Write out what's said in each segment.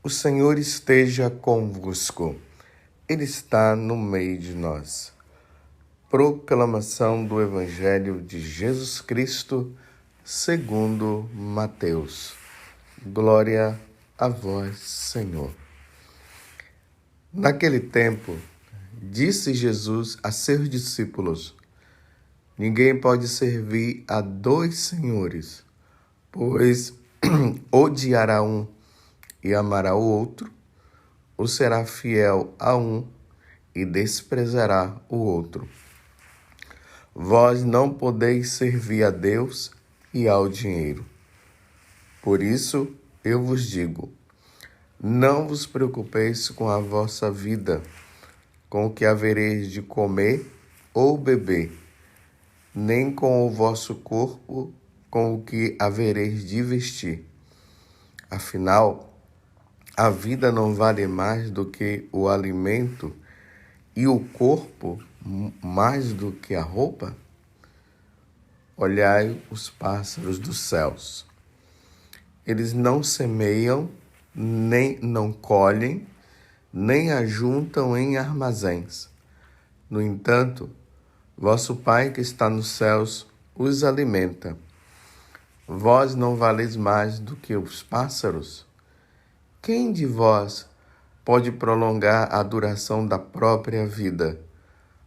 O Senhor esteja convosco. Ele está no meio de nós. Proclamação do Evangelho de Jesus Cristo, segundo Mateus. Glória a vós, Senhor. Naquele tempo, disse Jesus a seus discípulos: Ninguém pode servir a dois senhores, pois odiará um e amará o outro, ou será fiel a um e desprezará o outro. Vós não podeis servir a Deus e ao dinheiro. Por isso eu vos digo, não vos preocupeis com a vossa vida, com o que havereis de comer ou beber, nem com o vosso corpo, com o que havereis de vestir. Afinal, a vida não vale mais do que o alimento e o corpo mais do que a roupa? Olhai os pássaros dos céus. Eles não semeiam, nem não colhem, nem ajuntam em armazéns. No entanto, vosso Pai que está nos céus os alimenta. Vós não valeis mais do que os pássaros? Quem de vós pode prolongar a duração da própria vida,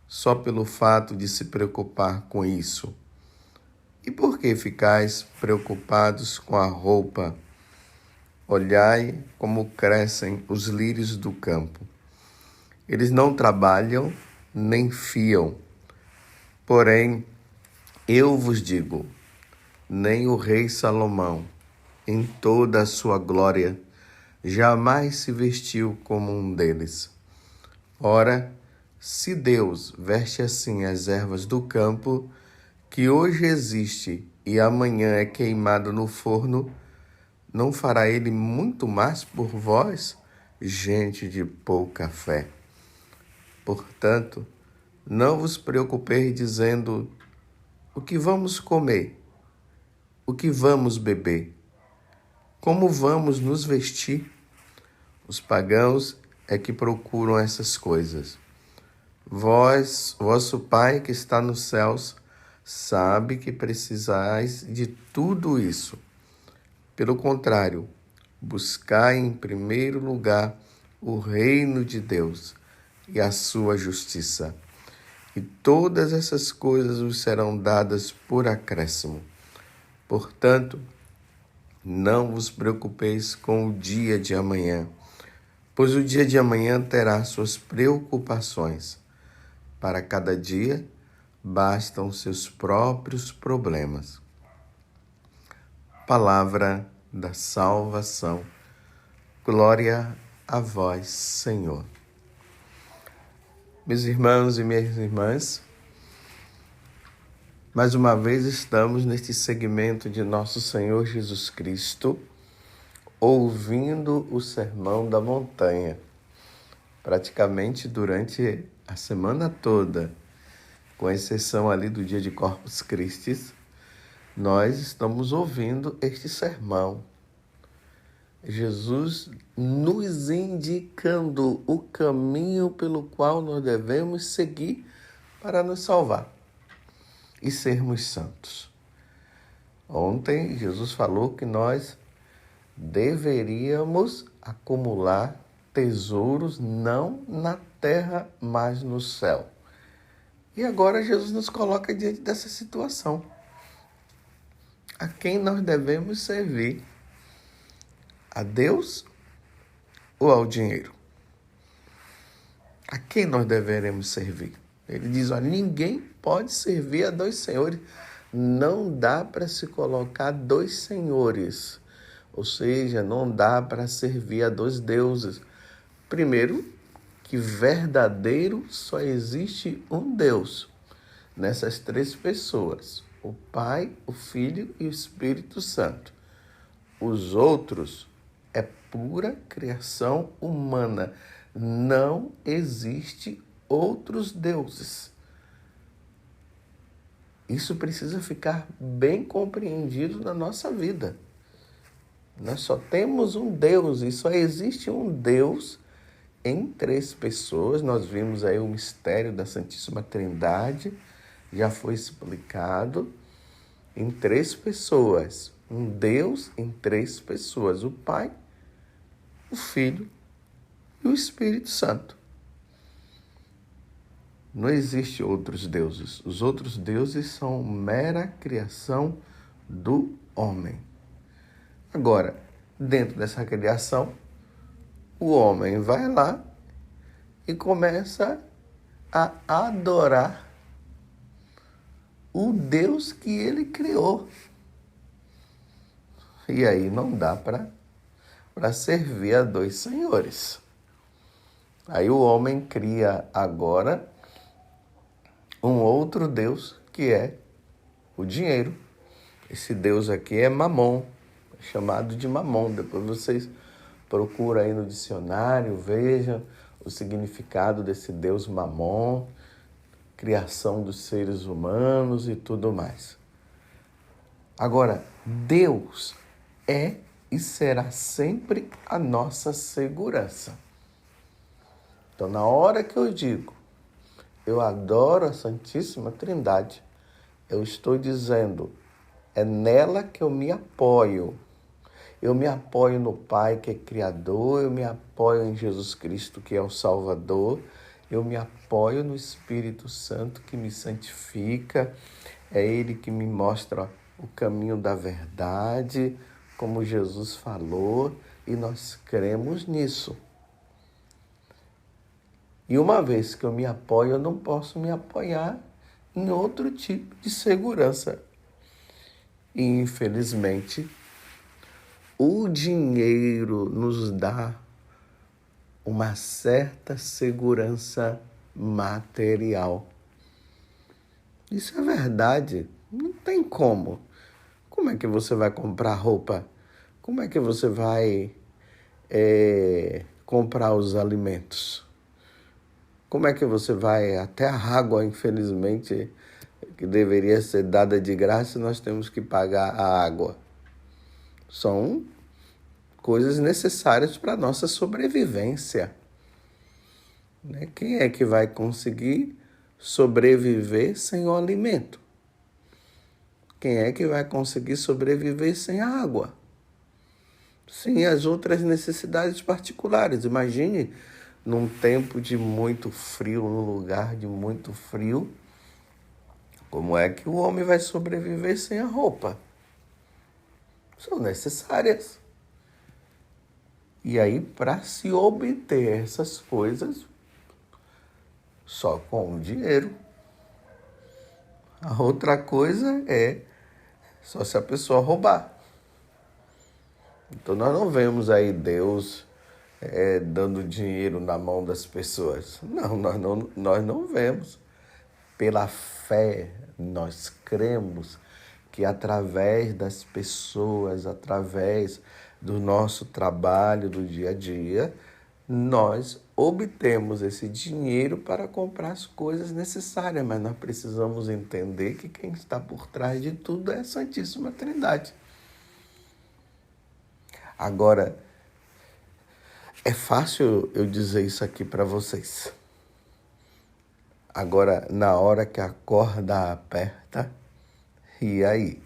só pelo fato de se preocupar com isso? E por que ficais preocupados com a roupa? Olhai como crescem os lírios do campo. Eles não trabalham nem fiam. Porém, eu vos digo, nem o rei Salomão, em toda a sua glória, jamais se vestiu como um deles. Ora, se Deus veste assim as ervas do campo, que hoje existe e amanhã é queimado no forno, não fará ele muito mais por vós, gente de pouca fé? Portanto, não vos preocupeis dizendo: o que vamos comer? O que vamos beber? Como vamos nos vestir? Os pagãos é que procuram essas coisas. Vosso Pai que está nos céus, sabe que precisais de tudo isso. Pelo contrário, buscai em primeiro lugar o reino de Deus e a sua justiça, e todas essas coisas vos serão dadas por acréscimo. Portanto, não vos preocupeis com o dia de amanhã, pois o dia de amanhã terá suas preocupações. Para cada dia bastam seus próprios problemas. Palavra da salvação. Glória a vós, Senhor. Meus irmãos e minhas irmãs, mais uma vez estamos neste segmento de Nosso Senhor Jesus Cristo, ouvindo o Sermão da Montanha, praticamente durante a semana toda, com exceção ali do dia de Corpus Christi, nós estamos ouvindo este sermão. Jesus nos indicando o caminho pelo qual nós devemos seguir para nos salvar e sermos santos. Ontem, Jesus falou que nós deveríamos acumular tesouros não na terra, mas no céu. E agora Jesus nos coloca diante dessa situação. A quem nós devemos servir? A Deus ou ao dinheiro? A quem nós deveremos servir? Ele diz, olha, ninguém pode servir a dois senhores. Não dá para se colocar dois senhores. Ou seja, não dá para servir a dois deuses. Primeiro, que verdadeiro só existe um Deus nessas três pessoas, o Pai, o Filho e o Espírito Santo. Os outros é pura criação humana. Não existe outros deuses. Isso precisa ficar bem compreendido na nossa vida. Nós só temos um Deus e só existe um Deus em três pessoas. Nós vimos aí o mistério da Santíssima Trindade, já foi explicado, em três pessoas. Um Deus em três pessoas: o Pai, o Filho e o Espírito Santo. Não existe outros deuses. Os outros deuses são mera criação do homem. Agora, dentro dessa criação, o homem vai lá e começa a adorar o Deus que ele criou. E aí não dá para servir a dois senhores. Aí o homem cria agora um outro Deus, que é o dinheiro. Esse Deus aqui é Mamon, é chamado de Mamon. Depois vocês procuram aí no dicionário, vejam o significado desse Deus Mamon, criação dos seres humanos e tudo mais. Agora, Deus é e será sempre a nossa segurança. Então, na hora que eu digo, eu adoro a Santíssima Trindade, eu estou dizendo, é nela que eu me apoio. Eu me apoio no Pai, que é Criador, eu me apoio em Jesus Cristo, que é o Salvador, eu me apoio no Espírito Santo, que me santifica, é Ele que me mostra o caminho da verdade, como Jesus falou, e nós cremos nisso. E uma vez que eu me apoio, eu não posso me apoiar em outro tipo de segurança. E, infelizmente, o dinheiro nos dá uma certa segurança material. Isso é verdade. Não tem como. Como é que você vai comprar roupa? Como é que você vai comprar os alimentos? Como é que você vai? Até a água, infelizmente, que deveria ser dada de graça, nós temos que pagar a água. São coisas necessárias para a nossa sobrevivência. Quem é que vai conseguir sobreviver sem o alimento? Quem é que vai conseguir sobreviver sem a água? Sem as outras necessidades particulares. Imagine num tempo de muito frio, num lugar de muito frio, como é que o homem vai sobreviver sem a roupa? São necessárias. E aí, para se obter essas coisas, só com o dinheiro. A outra coisa é só se a pessoa roubar. Então, nós não vemos aí Deus dando dinheiro na mão das pessoas. Não, nós não vemos. Pela fé, nós cremos que através das pessoas, através do nosso trabalho do dia a dia, nós obtemos esse dinheiro para comprar as coisas necessárias, mas nós precisamos entender que quem está por trás de tudo é a Santíssima Trindade. Agora, é fácil eu dizer isso aqui para vocês. Agora, na hora que a corda aperta, e aí?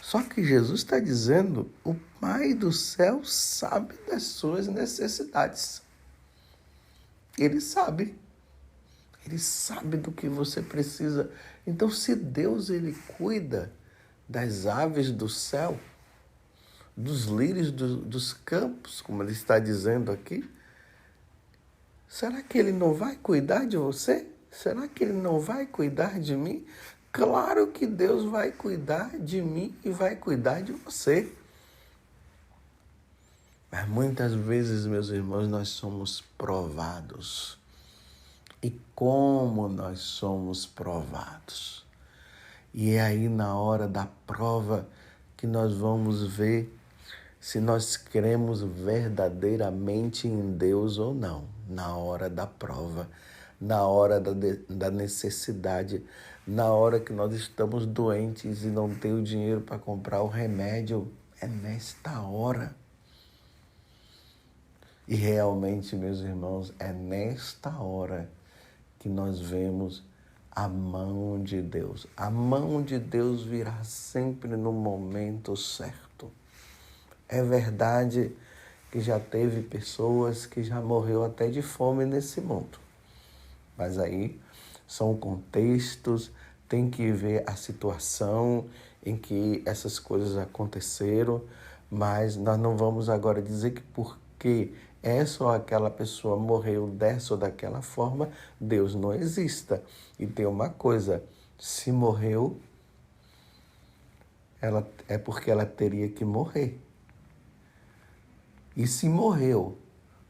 Só que Jesus está dizendo, o Pai do céu sabe das suas necessidades. Ele sabe. Ele sabe do que você precisa. Então, se Deus ele cuida das aves do céu, dos lírios dos campos, como ele está dizendo aqui, será que ele não vai cuidar de você? Será que ele não vai cuidar de mim? Claro que Deus vai cuidar de mim e vai cuidar de você. Mas muitas vezes, meus irmãos, nós somos provados. E como nós somos provados? E é aí na hora da prova que nós vamos ver se nós cremos verdadeiramente em Deus ou não. Na hora da prova, na hora da necessidade, na hora que nós estamos doentes e não tem o dinheiro para comprar o remédio. É nesta hora. E realmente, meus irmãos, é nesta hora que nós vemos a mão de Deus. A mão de Deus virá sempre no momento certo. É verdade que já teve pessoas que já morreu até de fome nesse mundo. Mas aí são contextos, tem que ver a situação em que essas coisas aconteceram, mas nós não vamos agora dizer que porque essa ou aquela pessoa morreu dessa ou daquela forma, Deus não exista. E tem uma coisa, se morreu, é porque ela teria que morrer. E se morreu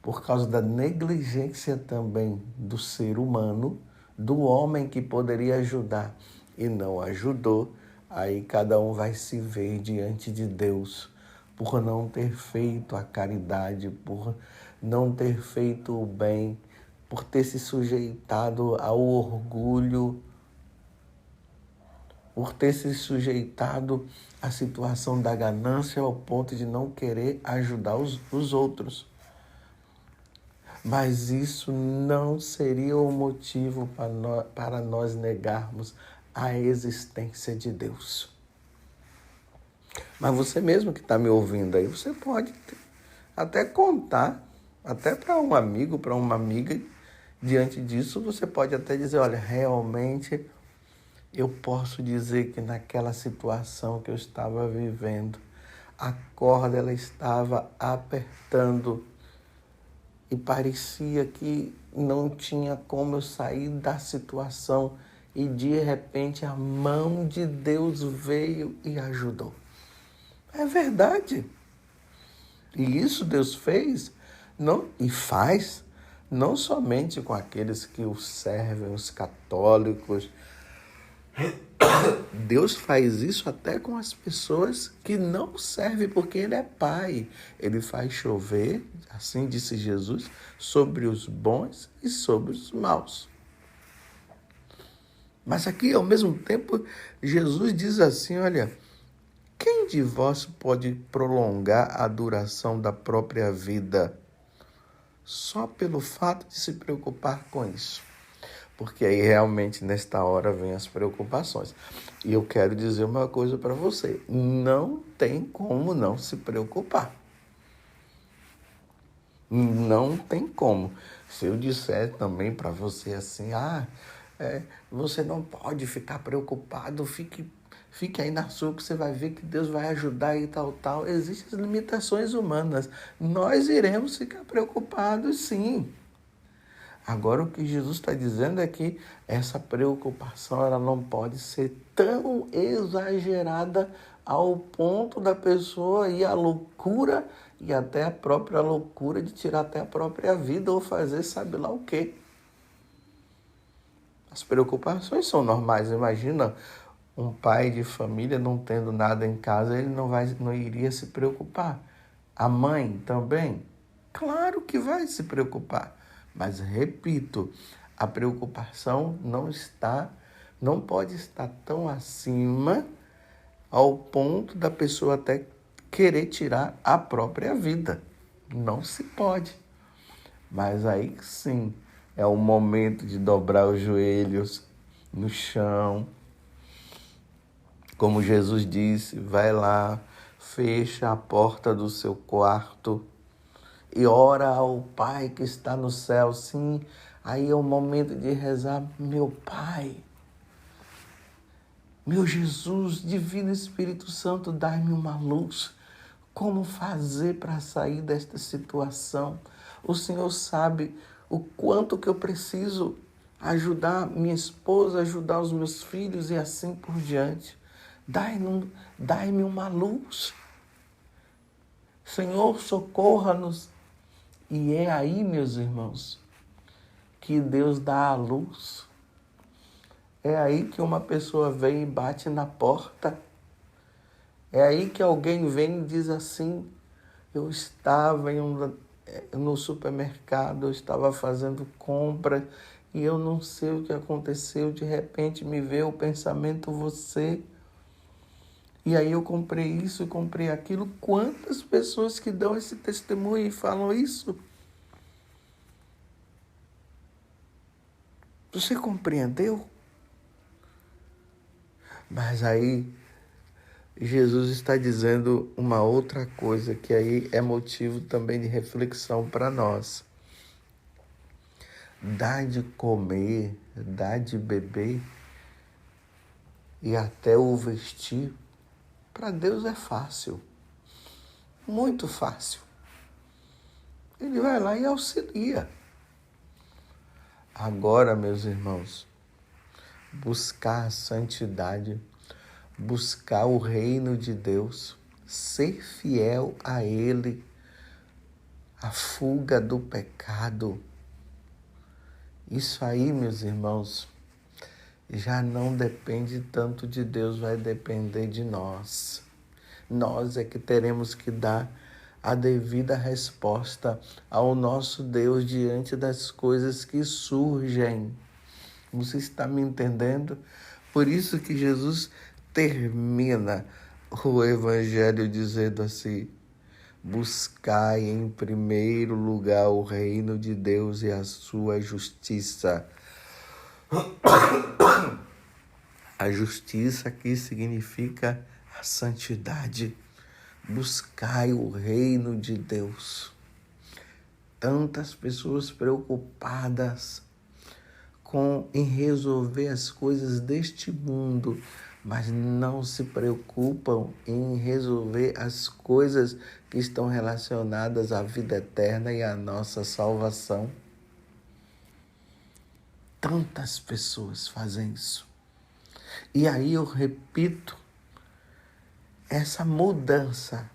por causa da negligência também do ser humano, do homem que poderia ajudar e não ajudou, aí cada um vai se ver diante de Deus por não ter feito a caridade, por não ter feito o bem, por ter se sujeitado ao orgulho, por ter se sujeitado à situação da ganância ao ponto de não querer ajudar os outros. Mas isso não seria o motivo para nós negarmos a existência de Deus. Mas você mesmo que está me ouvindo aí, você pode até contar, até para um amigo, para uma amiga, diante disso você pode até dizer, olha, realmente eu posso dizer que naquela situação que eu estava vivendo, a corda ela estava apertando e parecia que não tinha como eu sair da situação e de repente a mão de Deus veio e ajudou. É verdade. E isso Deus fez e faz não somente com aqueles que o servem, os católicos. Deus faz isso até com as pessoas que não servem, porque Ele é Pai. Ele faz chover, assim disse Jesus, sobre os bons e sobre os maus. Mas aqui, ao mesmo tempo, Jesus diz assim, olha, quem de vós pode prolongar a duração da própria vida só pelo fato de se preocupar com isso? Porque aí realmente nesta hora vem as preocupações. E eu quero dizer uma coisa para você, não tem como não se preocupar. Não tem como. Se eu disser também para você assim, você não pode ficar preocupado, fique aí na sua que você vai ver que Deus vai ajudar e tal. Existem as limitações humanas. Nós iremos ficar preocupados, sim. Agora, o que Jesus está dizendo é que essa preocupação ela não pode ser tão exagerada ao ponto da pessoa ir à loucura e até a própria loucura de tirar até a própria vida ou fazer sabe lá o quê. As preocupações são normais. Imagina um pai de família não tendo nada em casa, ele não iria se preocupar. A mãe também? Claro que vai se preocupar. Mas, repito, a preocupação não pode estar tão acima ao ponto da pessoa até querer tirar a própria vida. Não se pode. Mas aí sim, é o momento de dobrar os joelhos no chão. Como Jesus disse, vai lá, fecha a porta do seu quarto e ora ao Pai que está no céu. Sim, aí é o momento de rezar, meu Pai, meu Jesus, Divino Espírito Santo, dai-me uma luz. Como fazer para sair desta situação? O Senhor sabe o quanto que eu preciso ajudar minha esposa, ajudar os meus filhos e assim por diante. Dai-me uma luz. Senhor, socorra-nos. E é aí, meus irmãos, que Deus dá a luz. É aí que uma pessoa vem e bate na porta. É aí que alguém vem e diz assim, eu estava no supermercado, eu estava fazendo compra e eu não sei o que aconteceu, de repente me veio o pensamento você. E aí eu comprei isso, comprei aquilo. Quantas pessoas que dão esse testemunho e falam isso? Você compreendeu? Mas aí Jesus está dizendo uma outra coisa que aí é motivo também de reflexão para nós. Dar de comer, dar de beber e até o vestir, para Deus é fácil, muito fácil. Ele vai lá e auxilia. Agora, meus irmãos, buscar a santidade, buscar o reino de Deus, ser fiel a Ele, a fuga do pecado. Isso aí, meus irmãos, já não depende tanto de Deus, vai depender de nós. Nós é que teremos que dar a devida resposta ao nosso Deus diante das coisas que surgem. Você está me entendendo? Por isso que Jesus termina o Evangelho dizendo assim: buscai em primeiro lugar o reino de Deus e a sua justiça. A justiça aqui significa a santidade. Buscai o reino de Deus. Tantas pessoas preocupadas em resolver as coisas deste mundo, mas não se preocupam em resolver as coisas que estão relacionadas à vida eterna e à nossa salvação. Tantas pessoas fazem isso. E aí eu repito, essa mudança,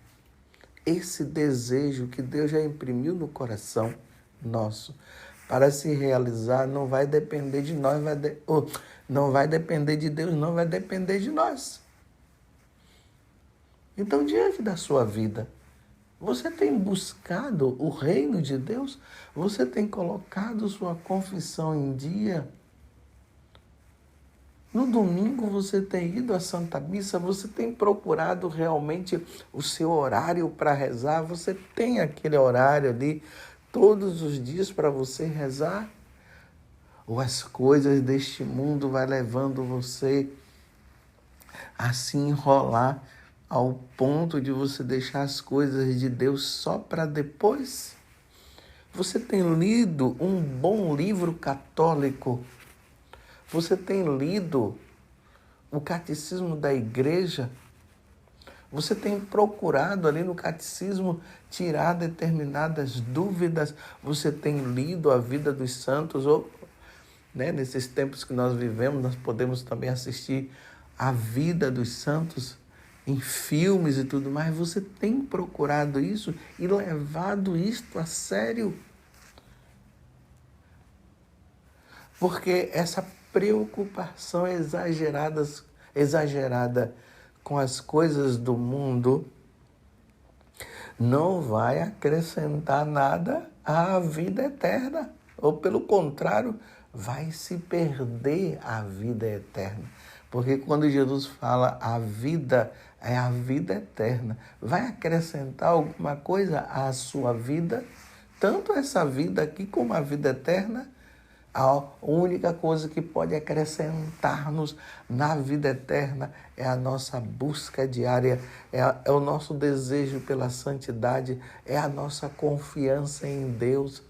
esse desejo que Deus já imprimiu no coração nosso, para se realizar, não vai depender de nós, não vai depender de Deus, não vai depender de nós. Então, diante da sua vida, você tem buscado o reino de Deus? Você tem colocado sua confissão em dia? No domingo você tem ido à Santa Missa? Você tem procurado realmente o seu horário para rezar? Você tem aquele horário ali todos os dias para você rezar? Ou as coisas deste mundo vai levando você a se enrolar ao ponto de você deixar as coisas de Deus só para depois? Você tem lido um bom livro católico? Você tem lido o catecismo da igreja? Você tem procurado ali no catecismo tirar determinadas dúvidas? Você tem lido a vida dos santos? Ou, nesses tempos que nós vivemos, nós podemos também assistir a vida dos santos em filmes e tudo mais. Você tem procurado isso e levado isto a sério? Porque essa preocupação exagerada com as coisas do mundo não vai acrescentar nada à vida eterna. Ou, pelo contrário, vai se perder a vida eterna. Porque quando Jesus fala a vida, é a vida eterna. Vai acrescentar alguma coisa à sua vida? Tanto essa vida aqui como a vida eterna? A única coisa que pode acrescentar-nos na vida eterna é a nossa busca diária, é o nosso desejo pela santidade, é a nossa confiança em Deus,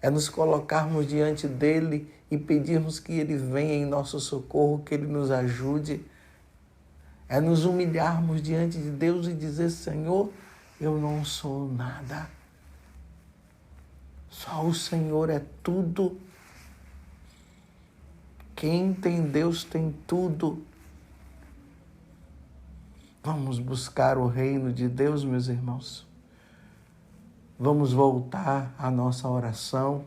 é nos colocarmos diante dele e pedirmos que ele venha em nosso socorro, que ele nos ajude, é nos humilharmos diante de Deus e dizer: Senhor, eu não sou nada, só o Senhor é tudo. Quem tem Deus tem tudo. Vamos buscar o reino de Deus, meus irmãos. Vamos voltar à nossa oração.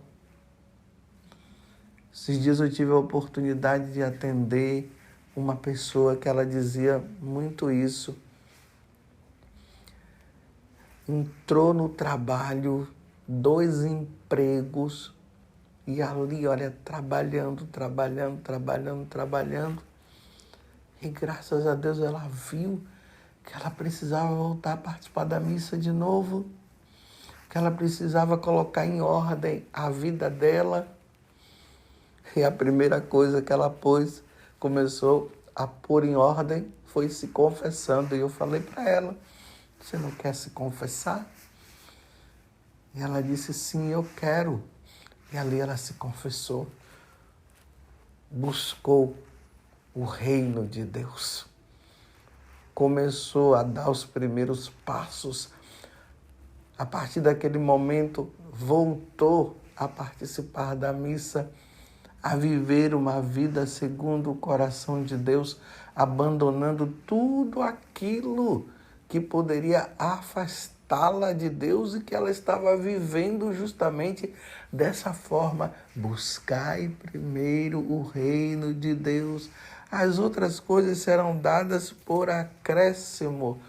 Esses dias eu tive a oportunidade de atender uma pessoa que ela dizia muito isso. Entrou no trabalho, 2 empregos, e ali, olha, trabalhando. E graças a Deus ela viu que ela precisava voltar a participar da missa de novo, que ela precisava colocar em ordem a vida dela. E a primeira coisa que ela começou a pôr em ordem, foi se confessando. E eu falei para ela, você não quer se confessar? E ela disse, sim, eu quero. E ali ela se confessou, buscou o reino de Deus, começou a dar os primeiros passos. A partir daquele momento, voltou a participar da missa, a viver uma vida segundo o coração de Deus, abandonando tudo aquilo que poderia afastá-la de Deus e que ela estava vivendo justamente dessa forma. Buscai primeiro o reino de Deus, as outras coisas serão dadas por acréscimo.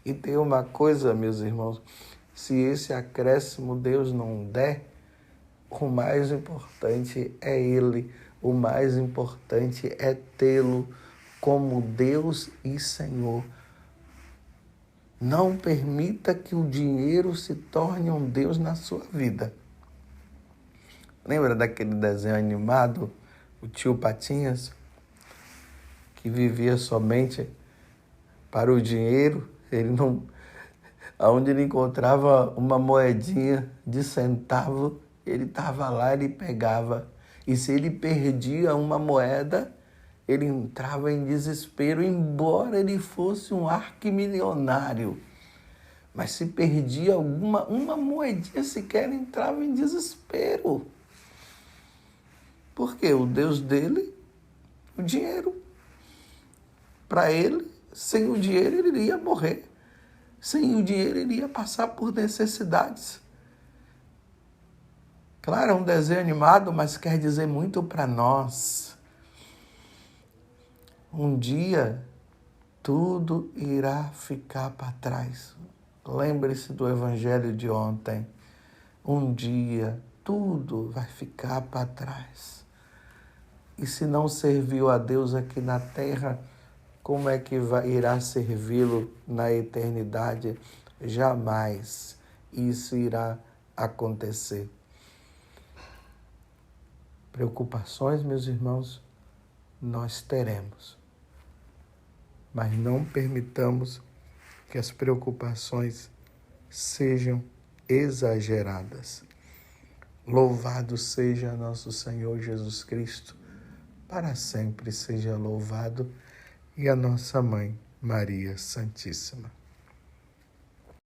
E tem uma coisa, meus irmãos, se esse acréscimo Deus não der, o mais importante é Ele, o mais importante é tê-lo como Deus e Senhor. Não permita que o dinheiro se torne um Deus na sua vida. Lembra daquele desenho animado, o Tio Patinhas, que vivia somente para o dinheiro? Aonde ele encontrava uma moedinha de centavo, ele estava lá, ele pegava. E se ele perdia uma moeda, ele entrava em desespero, embora ele fosse um arquimilionário. Mas se perdia uma moedinha sequer, entrava em desespero. Porque o Deus dele, o dinheiro. Para ele, sem o dinheiro, ele iria morrer. Sem o dinheiro, ele ia passar por necessidades. Claro, é um desenho animado, mas quer dizer muito para nós. Um dia, tudo irá ficar para trás. Lembre-se do evangelho de ontem. Um dia, tudo vai ficar para trás. E se não serviu a Deus aqui na terra, como é que irá servi-lo na eternidade? Jamais isso irá acontecer. Preocupações, meus irmãos, nós teremos. Mas não permitamos que as preocupações sejam exageradas. Louvado seja nosso Senhor Jesus Cristo, para sempre seja louvado, e a nossa Mãe, Maria Santíssima.